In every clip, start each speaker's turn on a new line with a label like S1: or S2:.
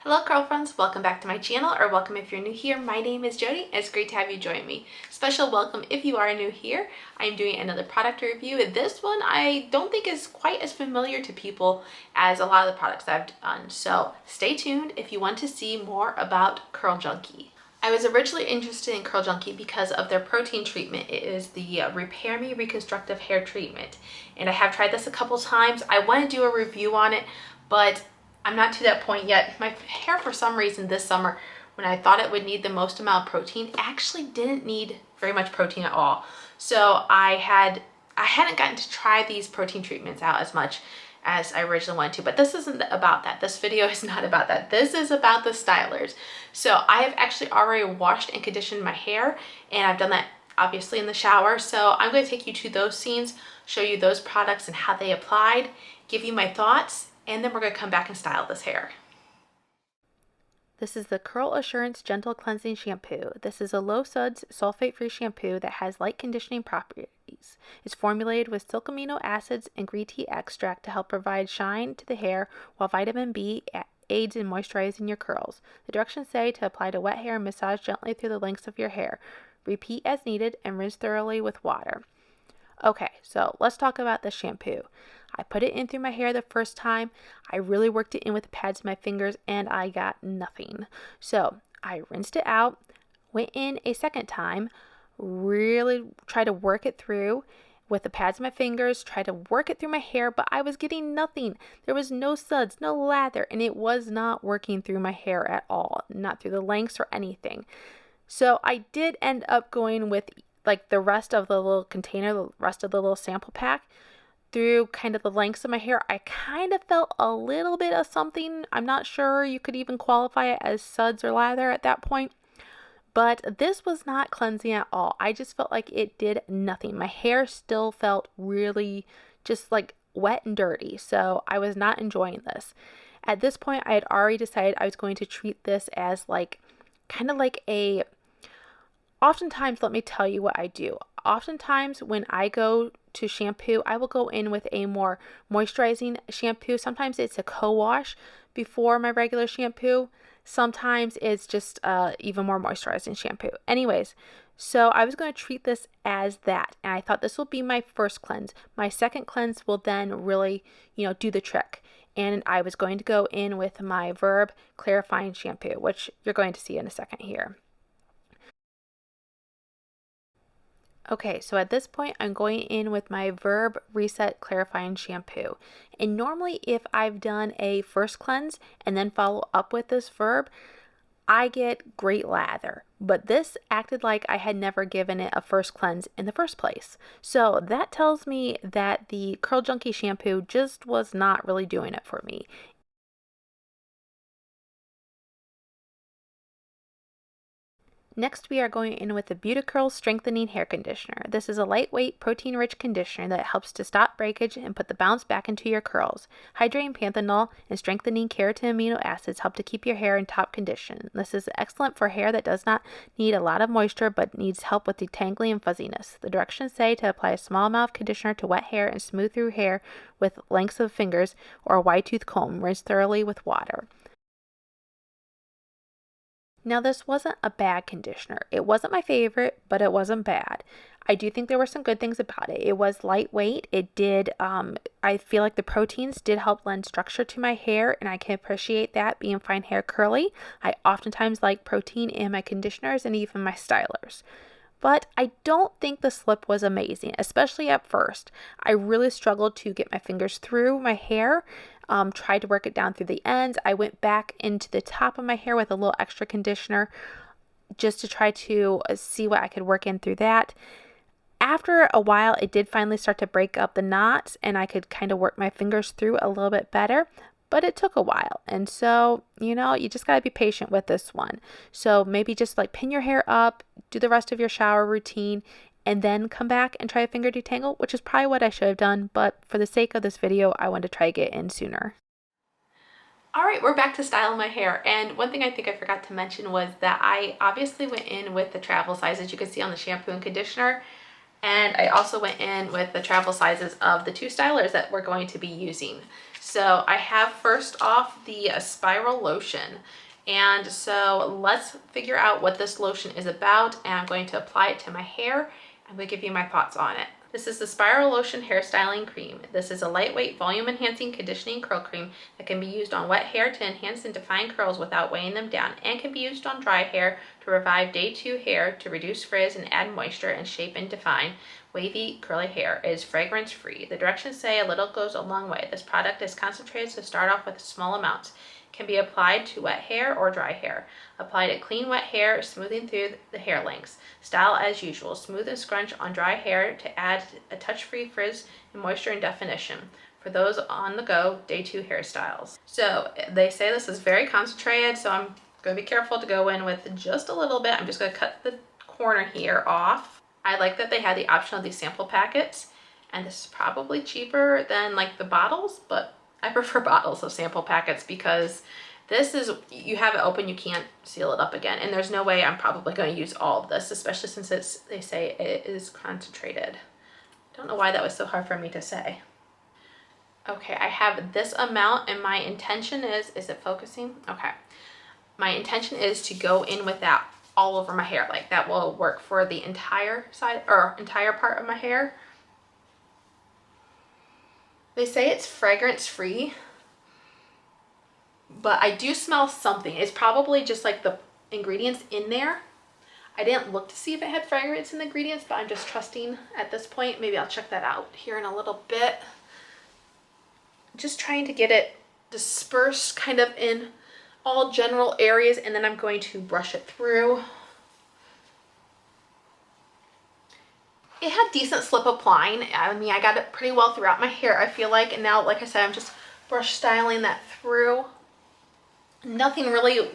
S1: Hello curl friends, welcome back to my channel, or welcome if you're new here. My name is Jody and it's great to have you join me. Special welcome if you are new here. I'm doing another product review. This one I don't think is quite as familiar to people as a lot of the products I've done. So stay tuned if you want to see more about Curl Junkie. I was originally interested in Curl Junkie because of their protein treatment. It is the Repair Me Reconstructive Hair Treatment. And I have tried this a couple times. I want to do a review on it, but I'm not to that point yet. My hair, for some reason this summer, when I thought it would need the most amount of protein, actually didn't need very much protein at all. So I hadn't gotten to try these protein treatments out as much as I originally wanted to, but this isn't about that. This video is not about that. This is about the stylers. So I have actually already washed and conditioned my hair, and I've done that obviously in the shower. So I'm going to take you to those scenes, show you those products and how they applied, give you my thoughts, and then we're going to come back and style this hair. This is the Curl Assurance Gentle Cleansing Shampoo. This is a low suds, sulfate-free shampoo that has light conditioning properties. It's formulated with silk amino acids and green tea extract to help provide shine to the hair, while vitamin B aids in moisturizing your curls. The directions say to apply to wet hair and massage gently through the lengths of your hair. Repeat as needed and rinse thoroughly with water. Okay, so let's talk about the shampoo. I put it in through my hair the first time. I really worked it in with the pads of my fingers and I got nothing. So I rinsed it out, went in a second time, really tried to work it through with the pads of my fingers, tried to work it through my hair, but I was getting nothing. There was no suds, no lather, and it was not working through my hair at all, not through the lengths or anything. So I did end up going with like the rest of the little container, the rest of the little sample pack through kind of the lengths of my hair. I kind of felt a little bit of something. I'm not sure you could even qualify it as suds or lather at that point, but this was not cleansing at all. I just felt like it did nothing. My hair still felt really just like wet and dirty, so I was not enjoying this. At this point, I had already decided I was going to treat this as like kind of like a oftentimes, let me tell you what I do. Oftentimes when I go to shampoo, I will go in with a more moisturizing shampoo. Sometimes it's a co-wash before my regular shampoo. Sometimes it's just even more moisturizing shampoo. Anyways, so I was going to treat this as that, and I thought this will be my first cleanse. My second cleanse will then really, do the trick. And I was going to go in with my Verb clarifying shampoo, which you're going to see in a second here. Okay, so at this point, I'm going in with my Verb Reset Clarifying Shampoo. And normally if I've done a first cleanse and then follow up with this Verb, I get great lather. But this acted like I had never given it a first cleanse in the first place. So that tells me that the Curl Junkie shampoo just was not really doing it for me. Next, we are going in with the Beauticurl Strengthening Hair Conditioner. This is a lightweight, protein-rich conditioner that helps to stop breakage and put the bounce back into your curls. Hydrating panthenol and strengthening keratin amino acids help to keep your hair in top condition. This is excellent for hair that does not need a lot of moisture but needs help with detangling and fuzziness. The directions say to apply a small amount of conditioner to wet hair and smooth through hair with lengths of fingers or a wide-tooth comb. Rinse thoroughly with water. Now, this wasn't a bad conditioner. It wasn't my favorite, but it wasn't bad. I do think there were some good things about it. It was lightweight. It did, I feel like the proteins did help lend structure to my hair, and I can appreciate that being fine hair curly. I oftentimes like protein in my conditioners and even my stylers. But I don't think the slip was amazing, especially at first. I really struggled to get my fingers through my hair, tried to work it down through the ends. I went back into the top of my hair with a little extra conditioner just to try to see what I could work in through that. After a while, it did finally start to break up the knots and I could kind of work my fingers through a little bit better. But it took a while. And so, you just got to be patient with this one. So maybe just like pin your hair up, do the rest of your shower routine, and then come back and try a finger detangle, which is probably what I should have done. But for the sake of this video, I wanted to try to get in sooner. All right, we're back to styling my hair. And one thing I think I forgot to mention was that I obviously went in with the travel size, as you can see on the shampoo and conditioner. And I also went in with the travel sizes of the 2 stylers that we're going to be using. So I have first off the Spiral Lotion. And so let's figure out what this lotion is about, and I'm going to apply it to my hair. I'm going to give you my thoughts on it. This is the Spiral Lotion Hairstyling Cream. This is a lightweight, volume-enhancing, conditioning curl cream that can be used on wet hair to enhance and define curls without weighing them down, and can be used on dry hair to revive day 2 hair, to reduce frizz and add moisture, and shape and define wavy, curly hair. It is fragrance-free. The directions say a little goes a long way. This product is concentrated, so start off with small amounts. Can be applied to wet hair or dry hair. Apply to clean wet hair, smoothing through the hair lengths. Style as usual. Smooth and scrunch on dry hair to add a touch-free frizz and moisture and definition. For those on the go, day 2 hairstyles. So they say this is very concentrated, so I'm going to be careful to go in with just a little bit. I'm just going to cut the corner here off. I like that they had the option of these sample packets, and this is probably cheaper than like the bottles, but I prefer bottles of sample packets because this is, you have it open, you can't seal it up again. And there's no way I'm probably going to use all of this, especially since they say it is concentrated. Don't know why that was so hard for me to say. Okay, I have this amount, and my intention is it focusing? Okay. My intention is to go in with that all over my hair. Like that will work for the entire side or entire part of my hair. They say it's fragrance free, but I do smell something. It's probably just like the ingredients in there. I didn't look to see if it had fragrance in the ingredients, but I'm just trusting at this point. Maybe I'll check that out here in a little bit. Just trying to get it dispersed kind of in all general areas, and then I'm going to brush it through. It had decent slip applying. I mean, I got it pretty well throughout my hair, I feel like. And now, like I said, I'm just brush styling that through. Nothing really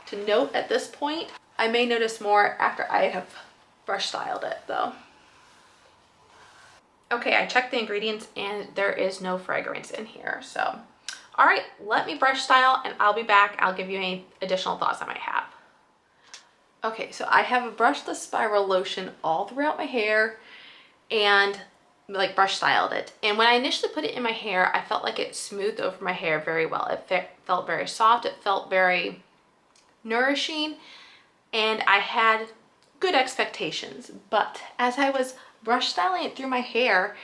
S1: to note at this point. I may notice more after I have brush styled it though. Okay, I checked the ingredients and there is no fragrance in here. So, all right, let me brush style and I'll be back. I'll give you any additional thoughts I might have. Okay, so I have brushed the Spiral Lotion all throughout my hair and like brush styled it. And when I initially put it in my hair, I felt like it smoothed over my hair very well. It felt very soft. It felt very nourishing, and I had good expectations. But as I was brush styling it through my hair,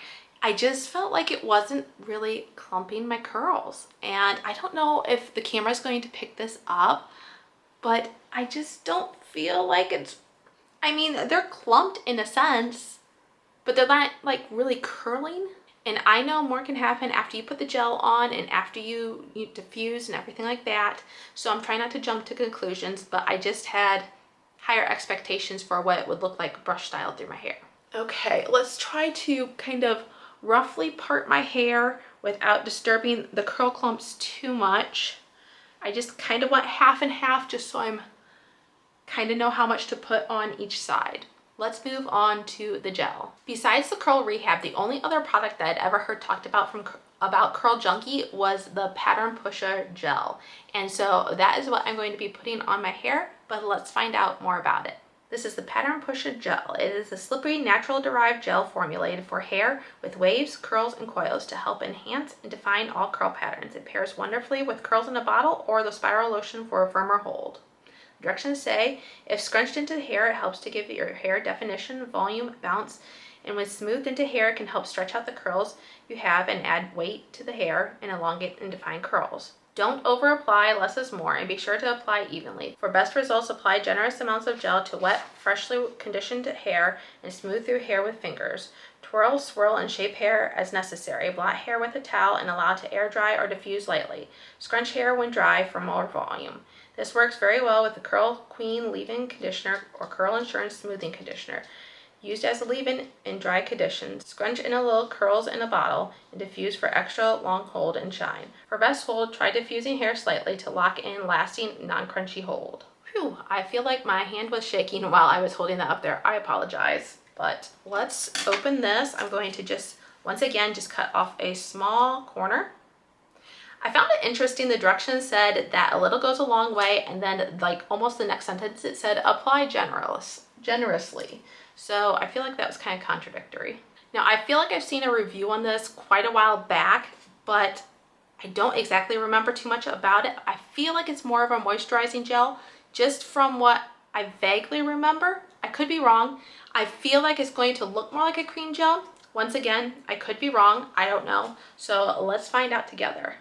S1: I just felt like it wasn't really clumping my curls. And I don't know if the camera is going to pick this up, but I just don't feel like it's, I mean, they're clumped in a sense, but they're not like really curling. And I know more can happen after you put the gel on and after you diffuse and everything like that. So I'm trying not to jump to conclusions, but I just had higher expectations for what it would look like brush styled through my hair. Okay, let's try to kind of roughly part my hair without disturbing the curl clumps too much. I just kind of want half and half just so I'm kind of know how much to put on each side. Let's move on to the gel. Besides the Curl Rehab, the only other product that I'd ever heard talked about about Curl Junkie was the Pattern Pusher Gel. And so that is what I'm going to be putting on my hair, but let's find out more about it. This is the Pattern Pusher Gel. It is a slippery, natural derived gel formulated for hair with waves, curls, and coils to help enhance and define all curl patterns. It pairs wonderfully with curls in a bottle or the Spiral Lotion for a firmer hold. Directions say, if scrunched into the hair, it helps to give your hair definition, volume, bounce, and when smoothed into hair, it can help stretch out the curls you have and add weight to the hair and elongate and define curls. Don't over apply, less is more, and be sure to apply evenly. For best results, apply generous amounts of gel to wet, freshly conditioned hair and smooth through hair with fingers. Twirl, swirl, and shape hair as necessary. Blot hair with a towel and allow to air dry or diffuse lightly. Scrunch hair when dry for more volume. This works very well with the Curl Queen leave-in conditioner or Curl Insurance smoothing conditioner. Used as a leave-in in dry conditions, scrunch in a little curls in a bottle and diffuse for extra long hold and shine. For best hold, try diffusing hair slightly to lock in lasting non-crunchy hold. Phew, I feel like my hand was shaking while I was holding that up there. I apologize. But let's open this. I'm going to just, once again, just cut off a small corner. I found it interesting. The directions said that a little goes a long way, and then like almost the next sentence it said apply generously. So I feel like that was kind of contradictory. Now I feel like I've seen a review on this quite a while back, but I don't exactly remember too much about it. I feel like it's more of a moisturizing gel, just from what I vaguely remember. I could be wrong. I feel like it's going to look more like a cream gel. Once again, I could be wrong. I don't know. So let's find out together.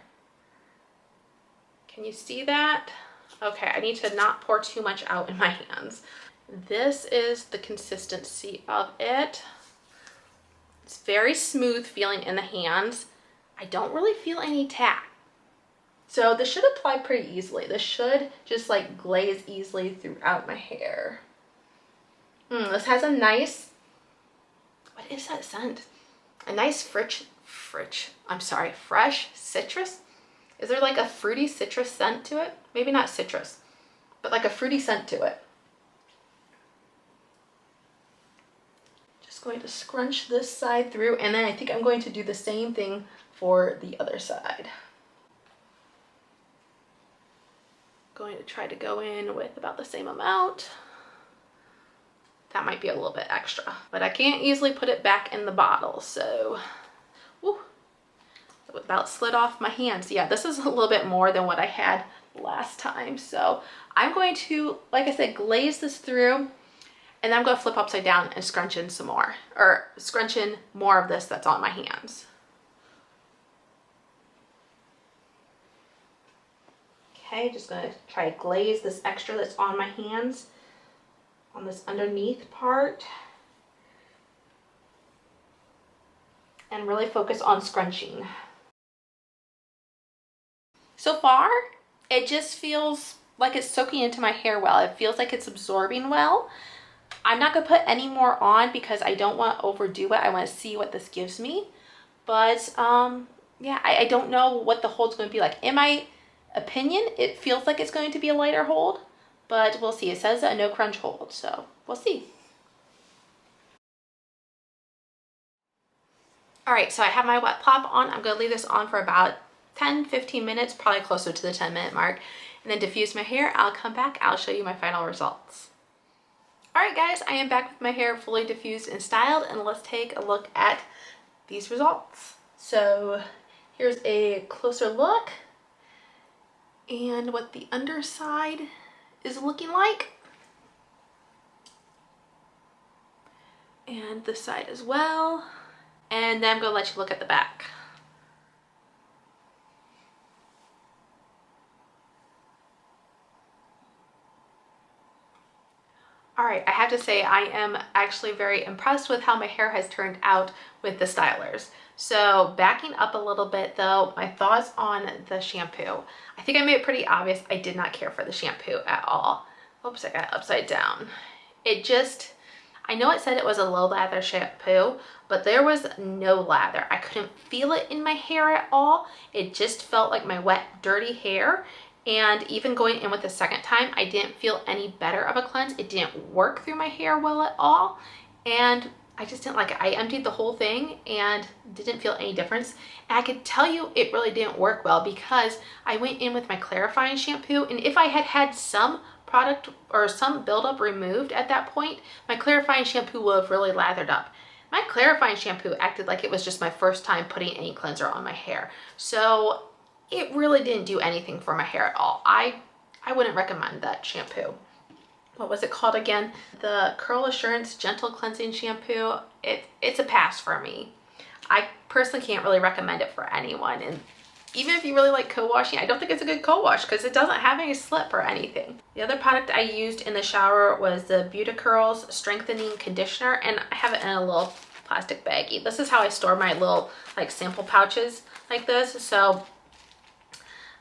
S1: Can you see that? Okay, I need to not pour too much out in my hands. This is the consistency of it. It's very smooth feeling in the hands. I don't really feel any tack. So this should apply pretty easily. This should just like glaze easily throughout my hair. This has a nice, what is that scent? A nice fresh citrus. Is there like a fruity citrus scent to it? Maybe not citrus, but like a fruity scent to it. Just going to scrunch this side through, and then I think I'm going to do the same thing for the other side. Going to try to go in with about the same amount. That might be a little bit extra, but I can't easily put it back in the bottle, so woo, it about slid off my hands. Yeah, this is a little bit more than what I had last time, so I'm going to, like I said, glaze this through, and then I'm going to flip upside down and scrunch in some more, or scrunch in more of this that's on my hands. Okay, just going to try to glaze this extra that's on my hands on this underneath part, and really focus on scrunching. So far, it just feels like it's soaking into my hair well. It feels like it's absorbing well. I'm not going to put any more on because I don't want to overdo it. I want to see what this gives me. But yeah, I don't know what the hold's going to be like. In my opinion, it feels like it's going to be a lighter hold, but we'll see. It says a no crunch hold, so we'll see. All right, so I have my wet plop on. I'm going to leave this on for about 10-15 minutes, probably closer to the 10-minute mark, and then diffuse my hair. I'll come back. I'll show you my final results. All right, guys, I am back with my hair fully diffused and styled, and let's take a look at these results. So here's a closer look and what the underside is looking like, and this side as well. And then I'm going to let you look at the back. All right, I have to say I am actually very impressed with how my hair has turned out with the stylers. So backing up a little bit though, my thoughts on the shampoo. I think I made it pretty obvious I did not care for the shampoo at all. Oops, I got it upside down. It just, I know it said it was a low lather shampoo, but there was no lather. I couldn't feel it in my hair at all. It just felt like my wet, dirty hair. And even going in with the second time, I didn't feel any better of a cleanse. It didn't work through my hair well at all. And I just didn't like it. I emptied the whole thing and didn't feel any difference. And I could tell you it really didn't work well because I went in with my clarifying shampoo, and if I had had some product or some buildup removed at that point, my clarifying shampoo would have really lathered up. My clarifying shampoo acted like it was just my first time putting any cleanser on my hair. So it really didn't do anything for my hair at all. I wouldn't recommend that shampoo. What was it called again? The Curl Assurance Gentle Cleansing Shampoo. It's a pass for me. I personally can't really recommend it for anyone. And even if you really like co-washing, I don't think it's a good co-wash because it doesn't have any slip or anything. The other product I used in the shower was the Beauty Curls Strengthening Conditioner, and I have it in a little plastic baggie. This is how I store my little like sample pouches like this. So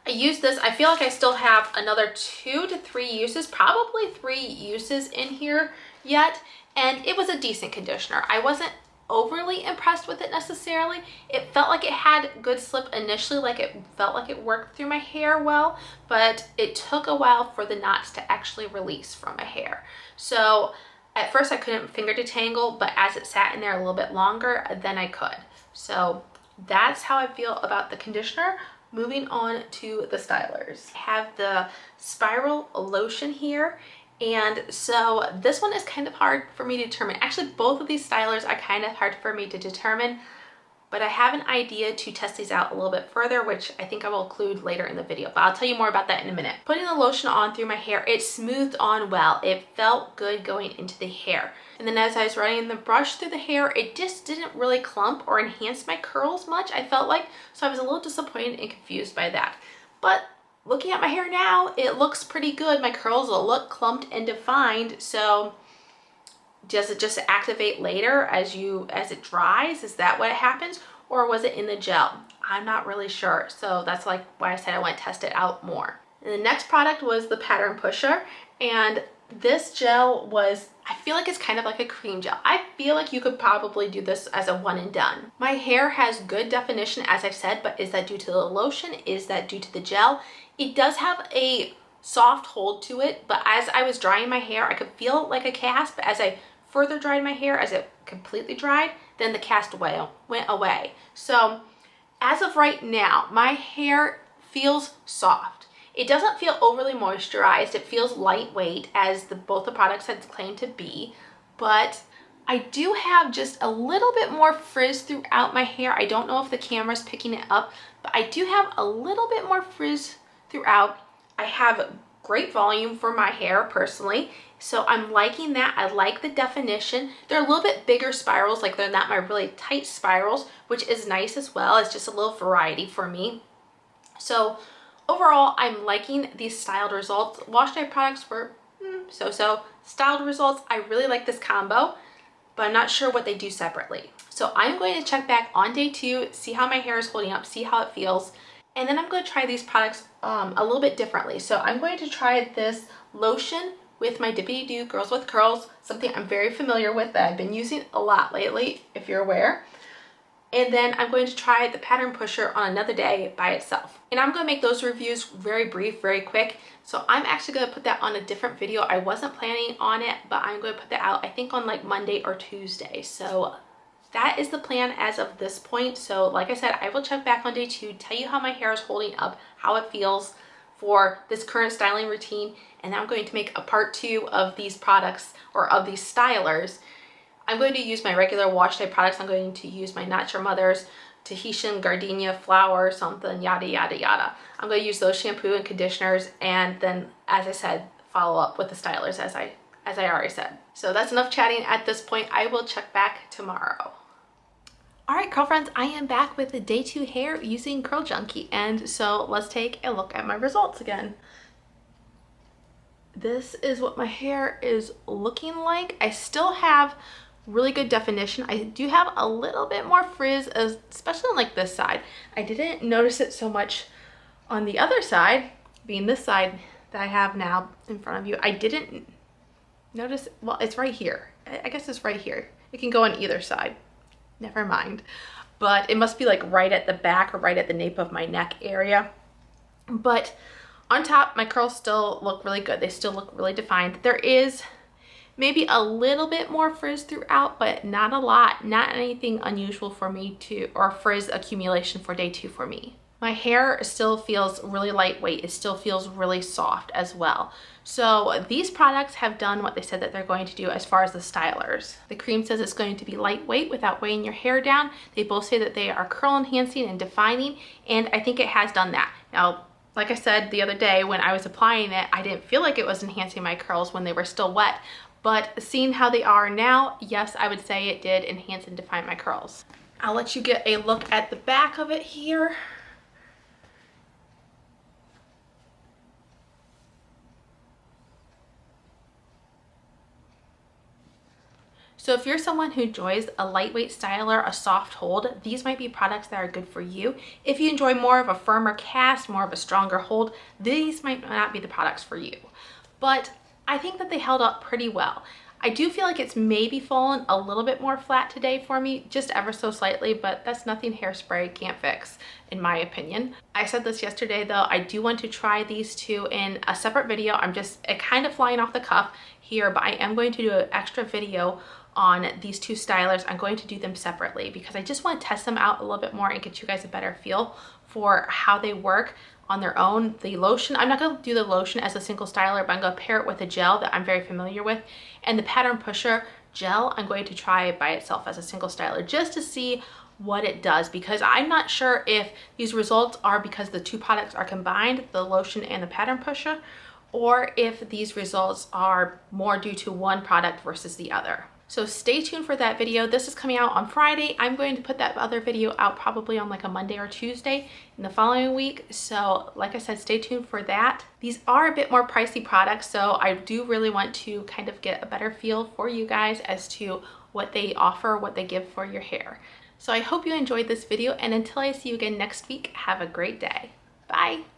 S1: I use this. I feel like I still have another 2 to 3 uses, probably 3 uses in here yet. And it was a decent conditioner. I wasn't overly impressed with it necessarily. It felt like it had good slip initially, like it felt like it worked through my hair well, but it took a while for the knots to actually release from my hair. So at first I couldn't finger detangle, but as it sat in there a little bit longer, then I could. So that's how I feel about the conditioner. Moving on to the stylers. I have the Spiral Lotion here, And so this one is kind of hard for me to determine. Actually, both of these stylers are kind of hard for me to determine, but I have an idea to test these out a little bit further, which I think I will include later in the video, but I'll tell you more about that in a minute. Putting the lotion on through my hair, it smoothed on well. It felt good going into the hair. And then as I was running the brush through the hair, it just didn't really clump or enhance my curls much, I felt like. So I was a little disappointed and confused by that. But looking at my hair now, it looks pretty good. My curls will look clumped and defined. So does it just activate later as it dries? Is that what happens? Or was it in the gel? I'm not really sure. So that's like why I said I want to test it out more. And the next product was the pattern pusher. And this gel was, I feel like it's kind of like a cream gel. I feel like you could probably do this as a one and done. My hair has good definition, as I've said, but is that due to the lotion? Is that due to the gel? It does have a soft hold to it, but as I was drying my hair, I could feel like a cast, but as I further dried my hair, as it completely dried, then the cast went away. So as of right now, my hair feels soft. It doesn't feel overly moisturized. It feels lightweight, as both the products had claimed to be, but I do have just a little bit more frizz throughout my hair. I don't know if the camera's picking it up, but I do have a little bit more frizz throughout. I have great volume for my hair personally, so I'm liking that. I like the definition. They're a little bit bigger spirals, like they're not my really tight spirals, which is nice as well. It's just a little variety for me. So overall, I'm liking these styled results. Washday products were so-so. Styled results, I really like this combo, but I'm not sure what they do separately. So I'm going to check back on day 2, see how my hair is holding up, see how it feels, and then I'm going to try these products a little bit differently. So I'm going to try this lotion with my Dippity Doo Girls with Curls, something I'm very familiar with that I've been using a lot lately, if you're aware. And then I'm going to try the pattern pusher on another day by itself. And I'm going to make those reviews very brief, very quick. So I'm actually going to put that on a different video. I wasn't planning on it, but I'm going to put that out, I think, on like Monday or Tuesday. So that is the plan as of this point. So like I said, I will check back on day 2, tell you how my hair is holding up, how it feels for this current styling routine. And then I'm going to make a part 2 of these products, or of these stylers. I'm going to use my regular Washday products. I'm going to use my Not Your Mother's Tahitian Gardenia flower something, yada, yada, yada. I'm going to use those shampoo and conditioners, and then, as I said, follow up with the stylers as I already said. So that's enough chatting at this point. I will check back tomorrow. All right, curl friends, I am back with the day 2 hair using Curl Junkie. And so let's take a look at my results again. This is what my hair is looking like. I still have really good definition. I do have a little bit more frizz, especially on like this side. I didn't notice it so much on the other side, being this side that I have now in front of you. I didn't notice, well, it's right here. I guess it's right here. It can go on either side. Never mind. But it must be like right at the back or right at the nape of my neck area. But on top, my curls still look really good. They still look really defined. There is maybe a little bit more frizz throughout, but not a lot. Not anything unusual for me or frizz accumulation for day 2 for me. My hair still feels really lightweight. It still feels really soft as well. So these products have done what they said that they're going to do as far as the stylers. The cream says it's going to be lightweight without weighing your hair down. They both say that they are curl enhancing and defining, and I think it has done that. Now, like I said the other day when I was applying it, I didn't feel like it was enhancing my curls when they were still wet. But seeing how they are now, yes, I would say it did enhance and define my curls. I'll let you get a look at the back of it here. So if you're someone who enjoys a lightweight styler, a soft hold, these might be products that are good for you. If you enjoy more of a firmer cast, more of a stronger hold, these might not be the products for you. But I think that they held up pretty well. I do feel like it's maybe fallen a little bit more flat today for me, just ever so slightly, but that's nothing hairspray can't fix, in my opinion. I said this yesterday though, I do want to try these 2 in a separate video. I'm just kind of flying off the cuff here, but I am going to do an extra video on these 2 stylers. I'm going to do them separately because I just want to test them out a little bit more and get you guys a better feel for how they work on their own. The lotion, I'm not going to do the lotion as a single styler, but I'm going to pair it with a gel that I'm very familiar with. And the pattern pusher gel, I'm going to try it by itself as a single styler just to see what it does, because I'm not sure if these results are because the two products are combined, the lotion and the pattern pusher, or if these results are more due to one product versus the other. So stay tuned for that video. This is coming out on Friday. I'm going to put that other video out probably on like a Monday or Tuesday in the following week. So like I said, stay tuned for that. These are a bit more pricey products, so I do really want to kind of get a better feel for you guys as to what they offer, what they give for your hair. So I hope you enjoyed this video, and until I see you again next week, have a great day. Bye.